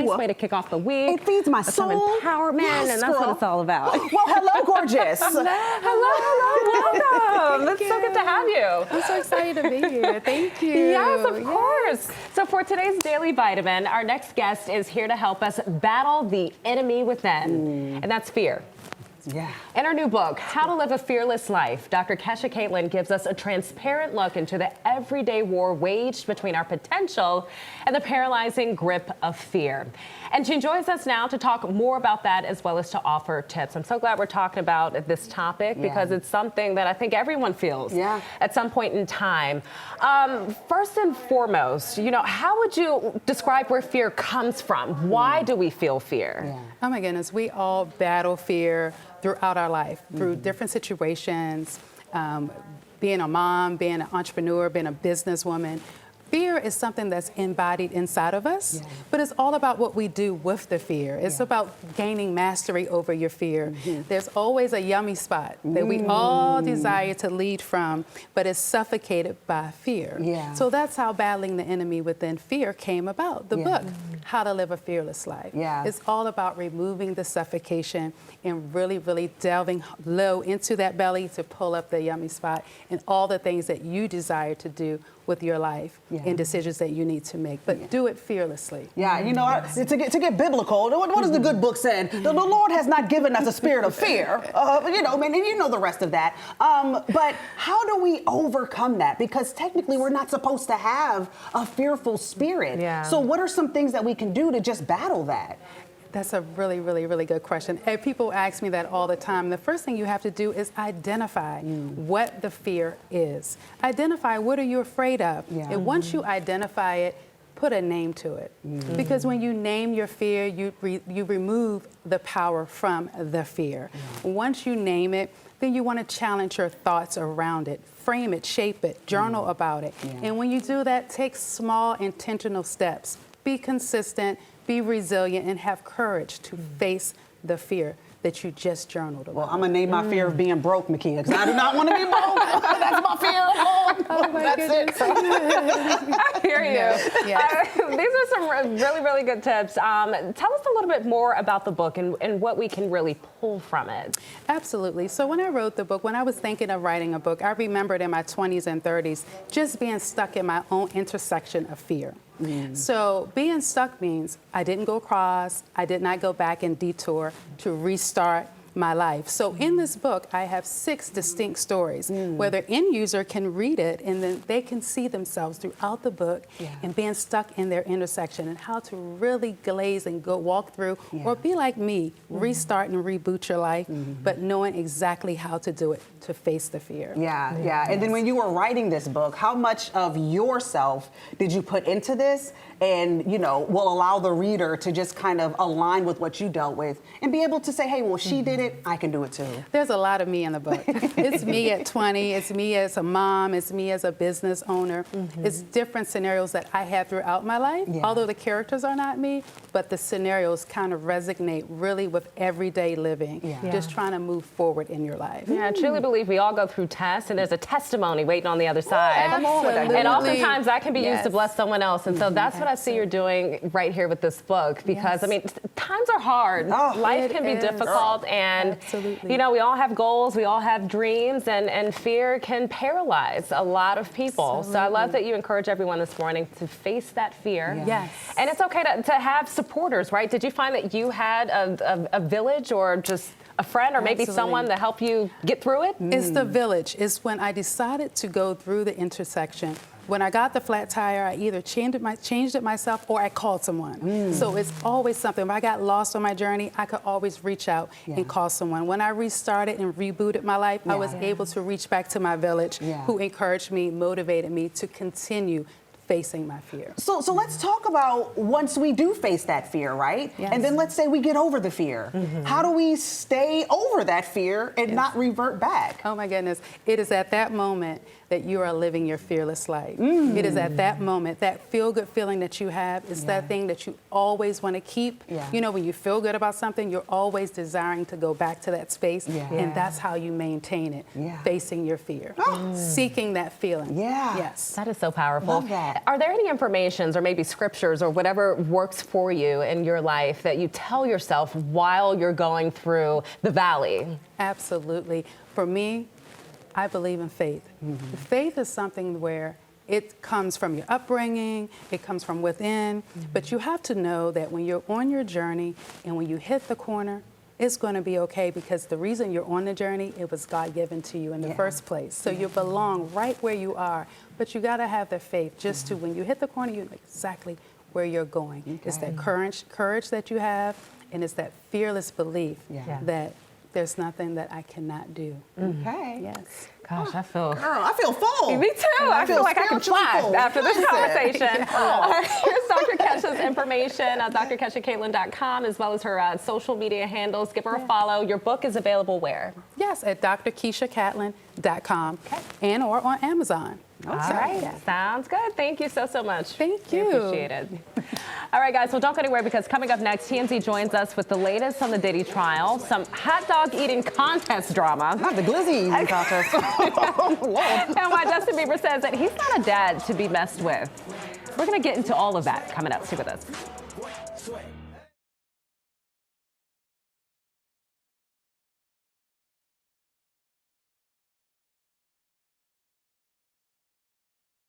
nice way to kick off the week. It feeds my some soul. empowerment, Yes, and that's girl. what it's all about. Well, hello, gorgeous. Hello, welcome. It's so good to have you. I'm so excited to be here. Thank you. Yes, of course. So for today's Daily Vitamin, our next guest is here to help us battle the enemy within, and that's fear. Yeah. In our new book, How to Live a Fearless Life, Dr. Kesha gives us a transparent look into the everyday war waged between our potential and the paralyzing grip of fear. And she joins us now to talk more about that as well as to offer tips. I'm so glad we're talking about this topic because it's something that I think everyone feels at some point in time. First and foremost, how would you describe where fear comes from? Why do we feel fear? Yeah. Oh my goodness, we all battle fear throughout our life, through different situations, being a mom, being an entrepreneur, being a businesswoman. Fear is something that's embodied inside of us, but it's all about what we do with the fear. It's about gaining mastery over your fear. There's always a yummy spot that we all desire to lead from, but it's suffocated by fear. So that's how battling the enemy within fear came about. The book, How to Live a Fearless Life. It's all about removing the suffocation and really, really delving low into that belly to pull up the yummy spot and all the things that you desire to do with your life and decisions that you need to make, but do it fearlessly. To get biblical, what does the good book say? The Lord has not given us a spirit of fear, and you know the rest of that. But how do we overcome that? Because technically we're not supposed to have a fearful spirit. So what are some things that we can do to just battle that? That's a really, really, really good question. And people ask me that all the time. The first thing you have to do is identify what the fear is. Identify what are you afraid of. And once you identify it, put a name to it. Because when you name your fear, you remove the power from the fear. Once you name it, then you want to challenge your thoughts around it. Frame it, shape it, journal about it. And when you do that, take small intentional steps. Be consistent. Be resilient and have courage to face the fear that you just journaled about. Well, I'm going to name my fear of being broke, Makia, because I do not want to be broke. That's my fear. Oh my goodness. I hear you. These are some really, really good tips. Tell us a little bit more about the book and what we can really pull from it. Absolutely. So when I wrote the book, when I was thinking of writing a book, I remembered in my 20s and 30s just being stuck in my own intersection of fear. So being stuck means I didn't go across, I did not go back and detour to restart my life. So in this book, I have 6 distinct stories where the end user can read it and then they can see themselves throughout the book and being stuck in their intersection and how to really glaze and go walk through or be like me, restart and reboot your life, but knowing exactly how to do it to face the fear. And then when you were writing this book, how much of yourself did you put into this and, will allow the reader to just kind of align with what you dealt with and be able to say, hey, well, she did it, I can do it too. There's a lot of me in the book. It's me at 20, it's me as a mom, it's me as a business owner. It's different scenarios that I had throughout my life, although the characters are not me, but the scenarios kind of resonate really with everyday living, just trying to move forward in your life. I truly believe we all go through tests and there's a testimony waiting on the other side. Absolutely. And oftentimes that can be used to bless someone else. And so that's what I see you're doing right here with this book because, times are hard. Life can be difficult and, we all have goals, we all have dreams and fear can paralyze a lot of people. So I love that you encourage everyone this morning to face that fear. And it's okay to have supporters, right? Did you find that you had a village or just a friend or maybe someone to help you get through it? It's the village. It's when I decided to go through the intersection. When I got the flat tire, I either changed it myself or I called someone. So it's always something. If I got lost on my journey, I could always reach out and call someone. When I restarted and rebooted my life, I was able to reach back to my village who encouraged me, motivated me to continue facing my fear. So let's talk about once we do face that fear, right? And then let's say we get over the fear. How do we stay over that fear and not revert back? Oh my goodness. It is at that moment that you are living your fearless life. It is at that moment, that feel-good feeling that you have is that thing that you always want to keep. When you feel good about something, you're always desiring to go back to that space, and that's how you maintain it, facing your fear, seeking that feeling. Yes. That is so powerful. Love that. that. Are there any affirmations or maybe scriptures or whatever works for you in your life that you tell yourself while you're going through the valley? Absolutely. For me, I believe in faith. Faith is something where it comes from your upbringing, it comes from within, but you have to know that when you're on your journey and when you hit the corner, it's going to be okay, because the reason you're on the journey, it was God-given to you in the first place. So you belong right where you are, but you got to have the faith just to, when you hit the corner, you know exactly where you're going. It's that courage that you have, and it's that fearless belief that there's nothing that I cannot do. Okay. Yes. Gosh, I feel... Girl, I feel full. Me too. I feel like I can fly full. after this Listen. conversation. All right, here's Dr. Kesha's information, drkeshakaitlin.com, as well as her social media handles. Give her a follow. Your book is available where? Yes, at drkeshakaitlin.com and or on Amazon. All right, sounds good. Thank you so much. Thank We you. appreciate it. All right, guys, well, don't go anywhere, because coming up next, TMZ joins us with the latest on the Diddy trial, some hot dog eating contest drama. Not the glizzy eating contest. And why Justin Bieber says that he's not a dad to be messed with. We're going to get into all of that coming up. Stay with us.